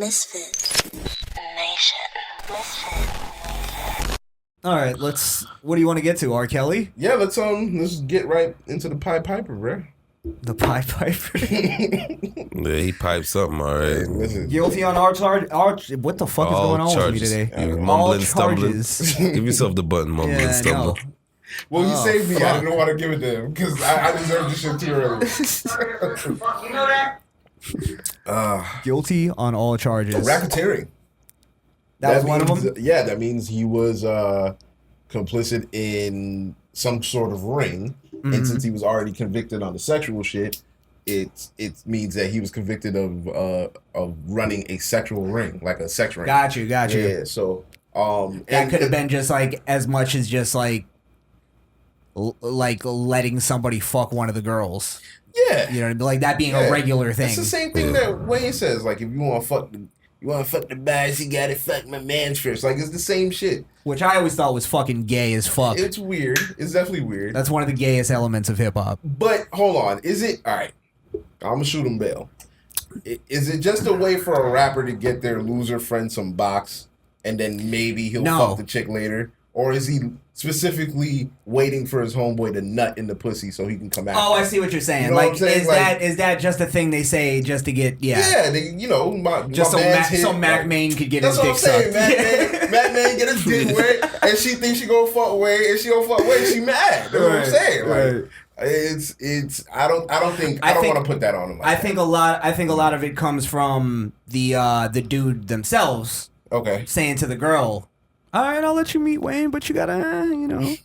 Misfit Nation. All right, what do you want to get to, R. Kelly? Yeah, let's get right into the Pied Piper, bro. The Pied Piper? Yeah, he piped something, all right. Listen. Guilty on all charges. What the fuck is going on with me today? You was All mumbling, stumbling. charges. Give yourself the button, mumbling, Yeah, stumbling. Well, you saved me. fuck. I didn't want to give it to him because I deserved this shit too early. You know that? Guilty on all charges. Racketeering. That was one of them? Yeah, that means he was complicit in some sort of ring. Mm-hmm. And since he was already convicted on the sexual shit, it means that he was convicted of running a sexual ring, like a sex ring. Got you. Yeah, so That could have been just like as much as just like letting somebody fuck one of the girls. Yeah. You know, like that being a regular thing. It's the same thing that Wayne says. Like, if you want to fuck the bags, you gotta fuck my man's first. Like, it's the same shit. Which I always thought was fucking gay as fuck. It's weird. It's definitely weird. That's one of the gayest elements of hip hop. But hold on, is it all right? I'm gonna shoot him bail. Is it just a way for a rapper to get their loser friend some box, and then maybe he'll fuck the chick later, or is he specifically waiting for his homeboy to nut in the pussy so he can come out? Oh, I see what you're saying. You know like, what I'm saying? is that just a thing they say just to get Yeah, just so Mac Main could get his dick sucked. Mac Main get his dick wet, and she thinks she gonna fuck away, and she don't fuck away. She mad. That's what I'm saying. Like, it's. I don't want to put that on him. Like I think a lot of it comes from the dude themselves. Okay. Saying to the girl, "All right, I'll let you meet Wayne, but you gotta, you know."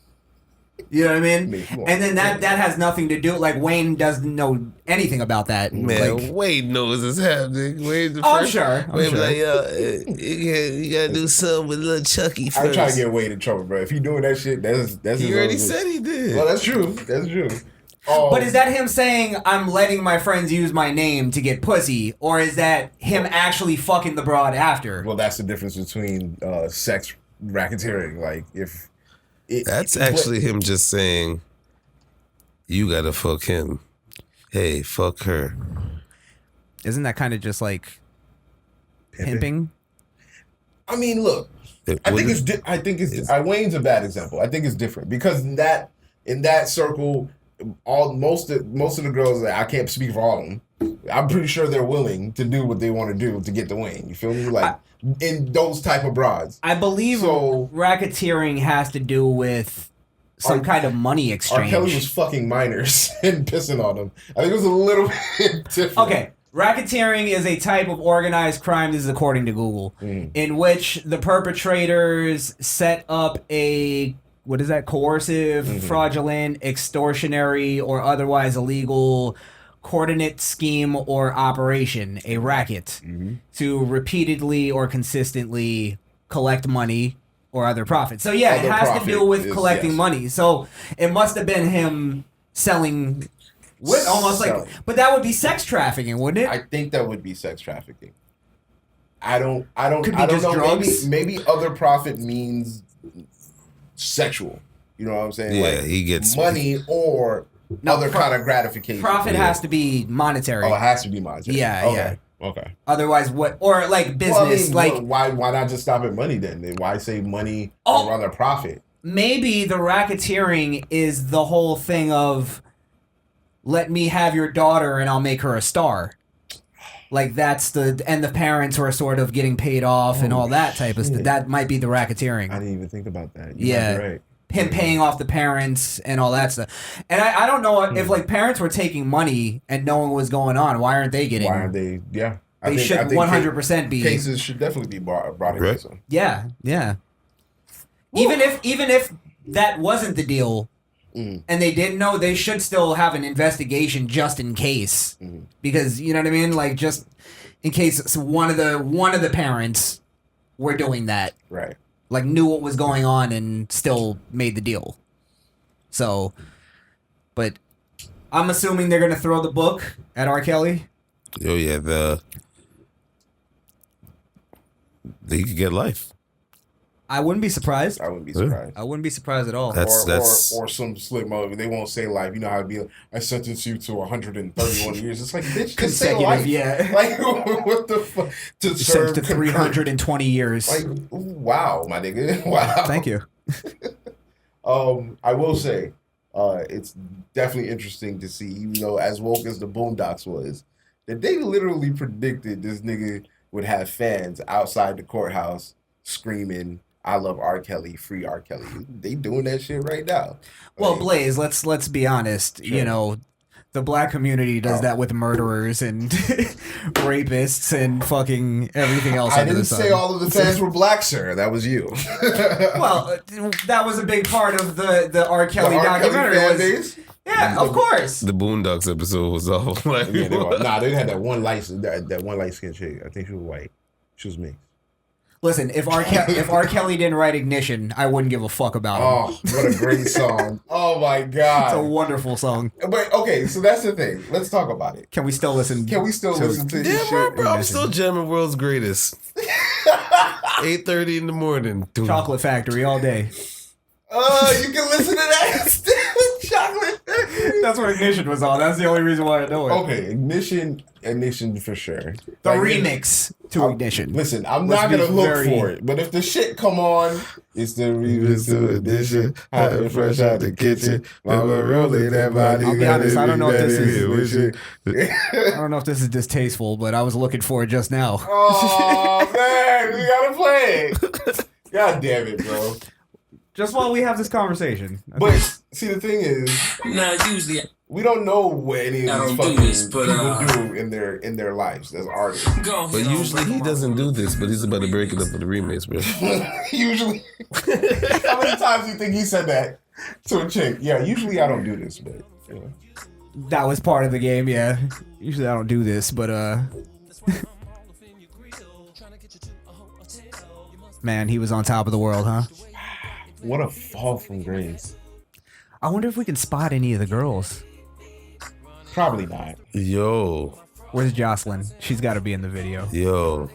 You know what I mean? And then that has nothing to do. Like, Wayne doesn't know anything about that. Man, like, Wayne knows it's happening. Wayne I'm sure. Wayne be like, yo, you gotta do something with little Chucky first. I'm trying to get Wayne in trouble, bro. If he doing that shit, that's he already said he did. Well, that's true. That's true. But is that him saying, I'm letting my friends use my name to get pussy? Or is that him actually fucking the broad after? Well, that's the difference between sex racketeering. Like, if... That's actually him just saying, you gotta fuck him. Hey, fuck her. Isn't that kind of just like pimping? I mean, look, I think it's Wayne's a bad example. I think it's different because in that circle, most of the girls, I can't speak for all of them. I'm pretty sure they're willing to do what they want to do to get the Wayne. You feel me? Like, in those type of broads. I believe racketeering has to do with some kind of money exchange. R. Kelly was fucking minors and pissing on them. I think it was a little bit different. Okay. Racketeering is a type of organized crime, this is according to Google, in which the perpetrators set up a, coercive, fraudulent, extortionary, or otherwise illegal coordinate scheme or operation, a racket, to repeatedly or consistently collect money or other profit. So yeah, it has to do with collecting money. So it must have been him selling, but that would be sex trafficking, wouldn't it? I think that would be sex trafficking. I don't Could be I don't just know. drugs. Maybe other profit means sexual. You know what I'm saying? Yeah, like he gets money or other kind of gratification. Profit has to be monetary. Oh, it has to be monetary. Yeah. Okay. Otherwise, what? Or like business, why not just stop at money then? Why say money or rather profit? Maybe the racketeering is the whole thing of, let me have your daughter and I'll make her a star. Like that's the parents were sort of getting paid off and all that type of stuff. That might be the racketeering. I didn't even think about that. Yeah. Right. Him paying off the parents and all that stuff. And I don't know if like parents were taking money and knowing what was going on. Why aren't they getting? Why aren't they? Yeah. They should 100% be. Cases should definitely be brought against them. Yeah. Even if that wasn't the deal, and they didn't know, they should still have an investigation just in case, because you know what I mean, like just in case one of the parents were doing that, right? Like knew what was going on and still made the deal. So, but I'm assuming they're gonna throw the book at R. Kelly. Oh yeah, he could get life. I wouldn't be surprised. I wouldn't be surprised. I wouldn't be surprised at all. Or some slick mother. They won't say life. You know how it'd be like, I sentence you to 131 years. It's like, bitch, just say life. Yeah. Like, what the fuck? to Sentenced serve to 320 years. Like, wow, my nigga. Wow. Thank you. I will say, it's definitely interesting to see, even though as woke as the Boondocks was, that they literally predicted this nigga would have fans outside the courthouse screaming, "I love R. Kelly, free R. Kelly." They doing that shit right now. Well, Like, Blaze, let's be honest. Sure. You know, the black community does that with murderers and rapists and fucking everything else. I under didn't the sun. say all of the fans were black, sir. That was you. Well, that was a big part of the R. Kelly The R. Kelly documentary. fan was- base? Yeah, of course. The Boondocks episode was all like, Yeah, they had that one that one light skinned chick. I think she was white. She was mixed. Listen, if R. Kelly didn't write Ignition, I wouldn't give a fuck about him. Oh, what a great song. Oh my God. It's a wonderful song. But okay, so that's the thing. Let's talk about it. Can we still listen? Can we still listen to this yeah, shit? bro, I'm still jamming World's Greatest. 8:30 in the morning. Dude. Chocolate Factory all day. You can listen to that still. Chocolate. That's what Ignition was on. That's the only reason why I know it. Okay, Ignition for sure. The Like, remix to Ignition. Listen, I'm Let's not be gonna look very- for it, but if the shit come on, it's the remix to Ignition, hot and fresh out the kitchen. Mama rolling that body. I'll be honest, I don't know if this is- is. I don't know if this is distasteful, but I was looking for it just now. Oh man, we gotta play it. God damn it, bro. Just while we have this conversation. But see, the thing is, Nah, usually we don't know what any I of these don't do fucking this, but, people do in their lives as artists. go. But usually he doesn't do this, but he's about to break it up with the remix, bro. Usually, how many times do you think he said that to a chick? Yeah, usually I don't do this, but you know. That was part of the game, yeah. Usually I don't do this, but man, he was on top of the world, huh? What a fall from grace. I wonder if we can spot any of the girls. Probably not. Yo, Where's Jocelyn? She's got to be in the video. yo.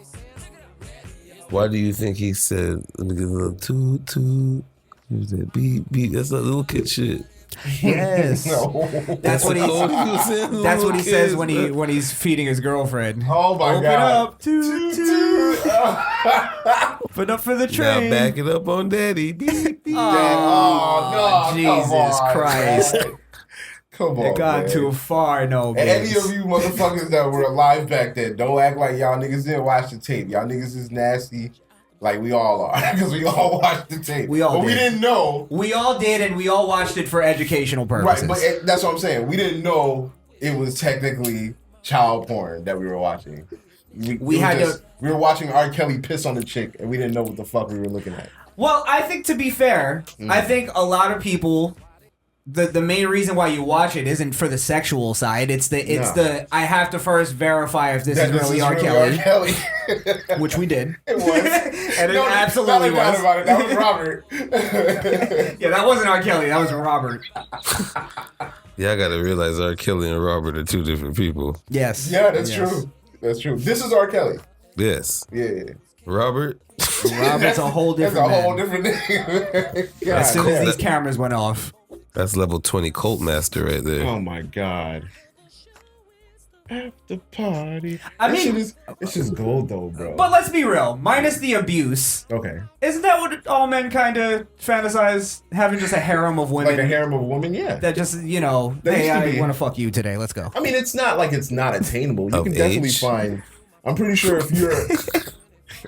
Why do you think he said, let me get a little toot toot? He said, beep beep. That's that little kid shit. Yes. No. That's what he. was saying, That's what he says little when he's feeding his girlfriend. Oh my Open God. up, toot toot. Open up for the Now train. back it up on daddy. Beep, beep. Oh, no, Jesus come on, Christ. man. Come on, It got man. too far, no. And any babes. of you motherfuckers that were alive back then, don't act like y'all niggas didn't watch the tape. Y'all niggas is nasty, like we all are, because we all watched the tape. We all but we did. didn't know. We all did, and we all watched it for educational Right, purposes. but that's what I'm saying. We didn't know it was technically child porn that we were watching. We were watching R. Kelly piss on the chick, and we didn't know what the fuck we were looking at. Well, I think to be fair, I think a lot of people, the main reason why you watch it isn't for the sexual side. It's the I have to first verify if this is really R. Kelly, which we did. It was. And it absolutely not was. about it. That was Robert. Yeah, that wasn't R. Kelly. That was Robert. Yeah, I gotta realize R. Kelly and Robert are two different people. Yes. Yeah, that's Yes. true. That's true. This is R. Kelly. Yes. Yeah. Robert. Robert's a whole That's different a whole man. different name. As soon as God. these cameras went off. That's level 20 cult master right there. Oh my God. After party. I mean- it's just gold though, bro. But let's be real. Minus the abuse, Okay. isn't that what all men kind of fantasize? Having just a harem of women Like a harem of women, yeah. that just, you know, That hey, used to I be. want to fuck you today. Let's go. I mean, it's not like it's not attainable. You Of can definitely age? find. I'm pretty sure if you're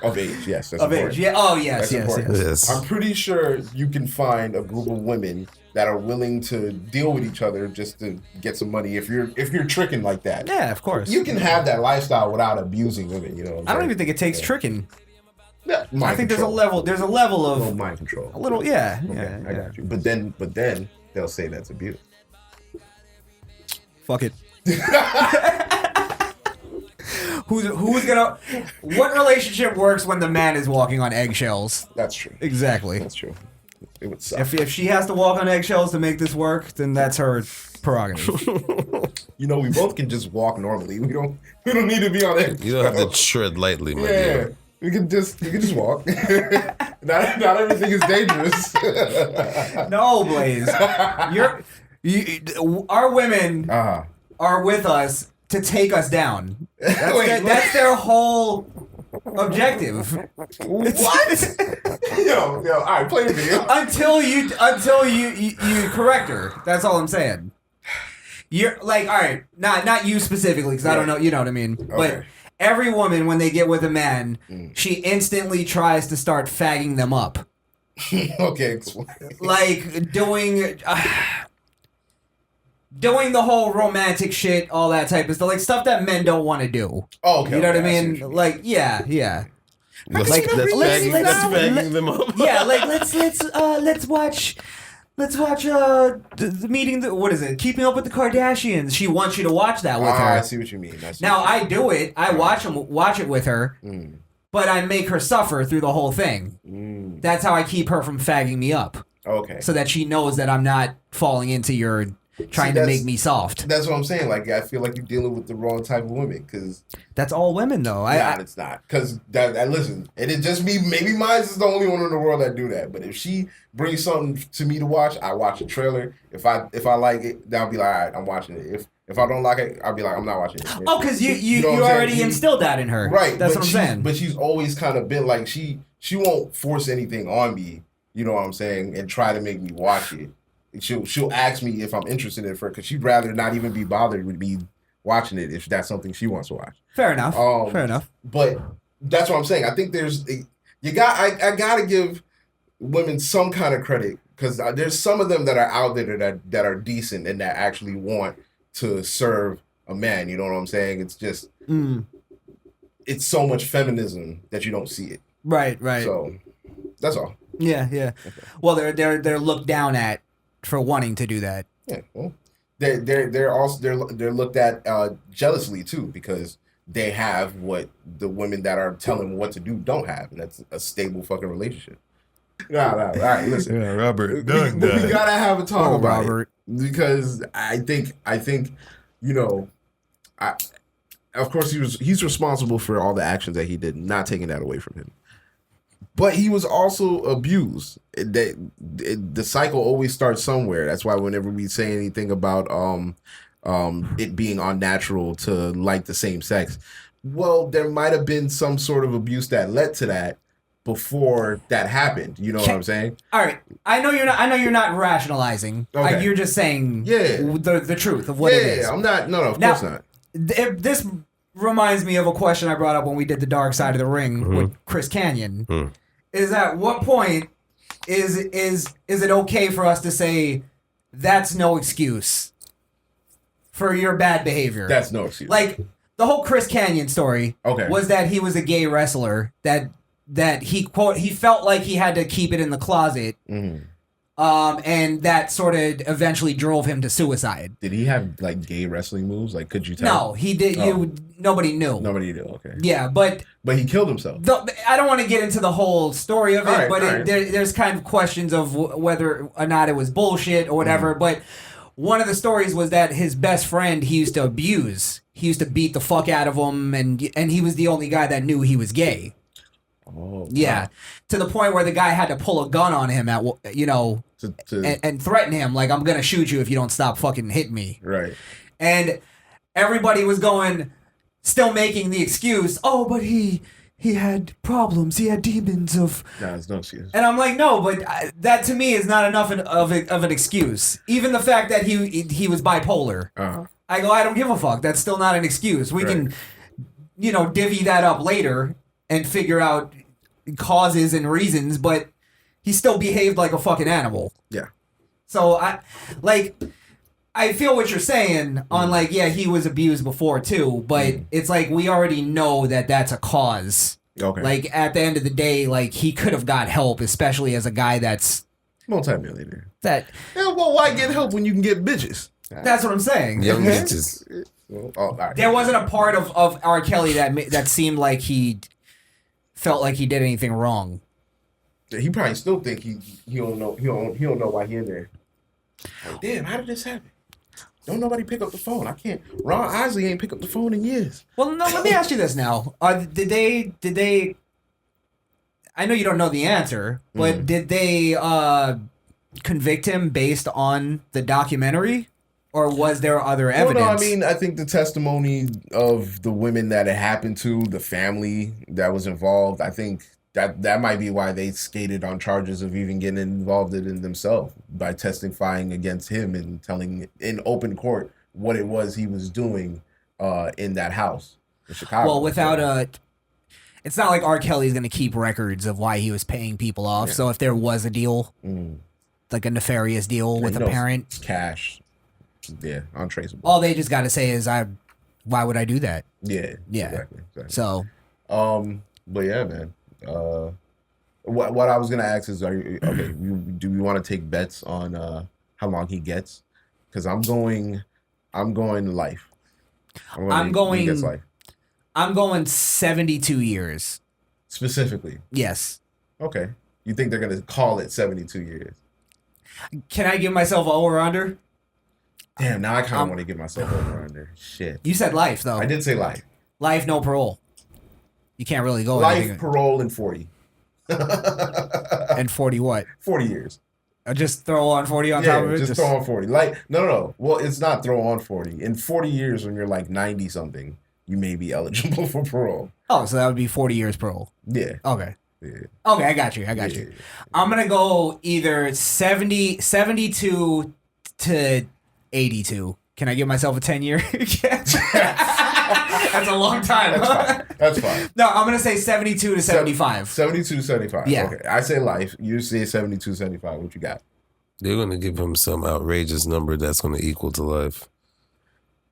of age, yes, that's Of important. age. Yeah. Oh, yes, That's yes, important. yes. Yes. I'm pretty sure you can find a group of women that are willing to deal with each other just to get some money. If you're tricking like that, Yeah, of course. you can have that lifestyle without abusing women. You know, what I'm I don't saying? even think it takes Yeah. tricking. Yeah, I mind think control. there's a level A little of mind control. a little, yeah, Okay, yeah, I got you. But then they'll say that's abuse. Fuck it. Who's gonna? What relationship works when the man is walking on eggshells? That's true. Exactly. That's true. It would suck. If she has to walk on eggshells to make this work, then that's her prerogative. You know, we both can just walk normally. We don't need to be on it. You don't have to tread lightly, my Yeah, dear. we can just walk. not everything is dangerous. No, Blaze. Our women are with us to take us down. Wait, That's their whole objective. What? Yo, all right, play the video. Until you correct her. That's all I'm saying. You're like, all right, not you specifically, because I don't know, you know what I mean. Okay. But every woman, when they get with a man, she instantly tries to start fagging them up. Okay, explain. Like doing the whole romantic shit, all that type of stuff, like stuff that men don't want to do. Oh, okay. You know what I see mean? Like, yeah. That's let's fagging them up. Yeah, like let's watch the meeting. What is it? Keeping Up with the Kardashians. She wants you to watch that with her. I see what you mean. I do it. I watch it with her, but I make her suffer through the whole thing. That's how I keep her from fagging me up. Okay. So that she knows that I'm not falling into your trying to make me soft. That's what I'm saying. Like, I feel like you're dealing with the wrong type of women, because that's all women, though. It's not. Because listen, and it just me. Maybe mine is the only one in the world that do that. But if she brings something to me to watch, I watch a trailer. If I like it, then I'll be like, all right, I'm watching it. If I don't like it, I'll be like, I'm not watching it. Oh, because you already instilled that in her, right? That's what I'm saying. But she's always kind of been like, she won't force anything on me. You know what I'm saying? And try to make me watch it. She'll ask me if I'm interested in it, because she'd rather not even be bothered with me watching it if that's something she wants to watch. Fair enough. Fair enough. But that's what I'm saying. I think I gotta give women some kind of credit, because there's some of them that are out there that are decent and that actually want to serve a man. You know what I'm saying? It's just it's so much feminism that you don't see it. Right. So that's all. Yeah. Okay. Well, they're looked down at for wanting to do that. Yeah. Well, they're also looked at jealously too, because they have what the women that are telling them what to do don't have, and that's a stable fucking relationship. No. All right, listen. Yeah, Robert. We gotta have a talk about Robert. it, because I think of course he's responsible for all the actions that he did, not taking that away from him. But he was also abused. The cycle always starts somewhere. That's why whenever we say anything about it being unnatural to like the same sex, well, there might have been some sort of abuse that led to that before that happened. You know what I'm saying? All right. I know you're not rationalizing. Okay. You're just saying the truth of what it is. I'm not. No, of Now, course not. This reminds me of a question I brought up when we did the Dark Side of the Ring with Chris Canyon. Is at what point is it okay for us to say that's no excuse for your bad behavior? That's no excuse. Like the whole Chris Canyon story was that he was a gay wrestler that he felt like he had to keep it in the closet. And that sort of eventually drove him to suicide. Did he have like gay wrestling moves? Like, could you tell? No, he did. Nobody knew. Nobody knew. Okay. Yeah, but he killed himself. I don't want to get into the whole story of it, right. There's kind of questions of whether or not it was bullshit or whatever. But one of the stories was that his best friend he used to abuse. He used to beat the fuck out of him, and he was the only guy that knew he was gay. Oh, yeah, to the point where the guy had to pull a gun on him and threaten him, like, I'm gonna shoot you if you don't stop fucking hitting me. Right. And everybody was still making the excuse. Oh, but he had problems. He had demons of. No, there's no excuse. And I'm like, no, but that to me is not enough of an excuse. Even the fact that he was bipolar. I go, I don't give a fuck. That's still not an excuse. We can, divvy that up later and figure out causes and reasons, but he still behaved like a fucking animal. Yeah. So I feel what you're saying on he was abused before too, but it's like we already know that that's a cause. Okay. Like at the end of the day, like he could have got help, especially as a guy that's multi-millionaire. Yeah, well, why get help when you can get bitches? That's what I'm saying. Young bitches. Right. There wasn't a part of R. Kelly that seemed like he felt like he did anything wrong. He probably still think he don't know why he in there. Like, damn, how did this happen? Don't nobody pick up the phone. I can't. Ron Isley ain't pick up the phone in years. Well, no. Let me ask you this now: did they? I know you don't know the answer, but did they convict him based on the documentary? Or was there other evidence? Well, no, I mean, I think the testimony of the women that it happened to, the family that was involved, I think that might be why they skated on charges of even getting involved in it themselves by testifying against him and telling in open court what it was he was doing in that house in Chicago. Well, without it's not like R. Kelly's going to keep records of why he was paying people off. Yeah. So if there was a deal, like a nefarious deal with a parent, cash. Yeah, untraceable. All they just got to say is, why would I do that? Yeah. Exactly. So, but yeah, man. What I was gonna ask is, do we want to take bets on how long he gets? Because I'm going life. I'm going 72 years. Specifically. Yes. Okay. You think they're gonna call it 72 years? Can I give myself an over/under? Damn, now I kind of want to give myself over/under. Shit. You said life, though. I did say life. Life, no parole. You can't really go. Life, parole, and 40. And 40 what? 40 years. Just throw on 40 on top of it? Just throw on 40. Like, no. Well, it's not throw on 40. In 40 years, when you're like 90-something, you may be eligible for parole. Oh, so that would be 40 years parole. Yeah. Okay. Yeah. Okay, I got you. I'm going to go either 72 to 82. Can I give myself a 10-year? That's a long time. That's fine. No, I'm going to say 72 to 75. 72 to 75. Yeah. Okay. I say life. You say 72 to 75. What you got? They're going to give him some outrageous number that's going to equal to life.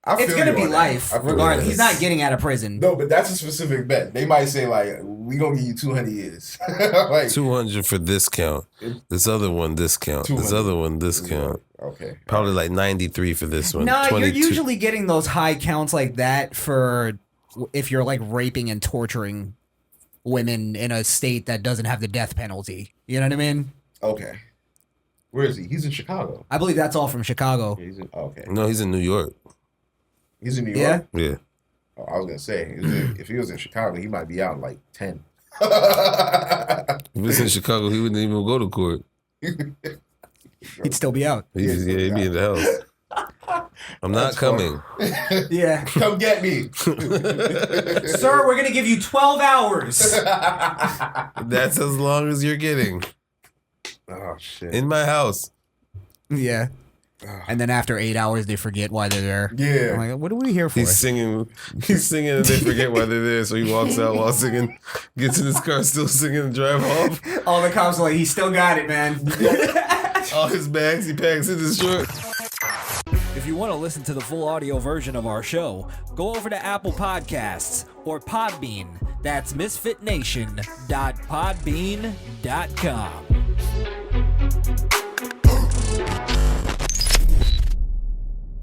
It's going to be life, regardless. He's not getting out of prison. No, but that's a specific bet. They might say, like, we going to give you 200 years. Like, 200 for this count. This other one, this count. This other one, this count. Okay. Probably like 93 for this one. No, you're usually getting those high counts like that for if you're like raping and torturing women in a state that doesn't have the death penalty. You know what I mean? Okay. Where is he? He's in Chicago. I believe that's all from Chicago. Okay. No, he's in New York. He's in New York? Yeah. Oh, I was going to say, if he was in Chicago, he might be out in like 10. If he was in Chicago, he wouldn't even go to court. He'd still be out. He'd be in the house. I'm not coming. Yeah. Come get me. Sir, we're going to give you 12 hours. That's as long as you're getting. Oh, shit. In my house. Yeah. And then after 8 hours, they forget why they're there. Yeah. I'm like, what are we here for? He's singing and they forget why they're there. So he walks out while singing, gets in his car still singing and drive off. All the cops are like, he still got it, man. All his bags he packs in his truck. If you want to listen to the full audio version of our show, go over to Apple Podcasts or Podbean. That's misfitnation.podbean.com.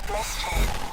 Misfit.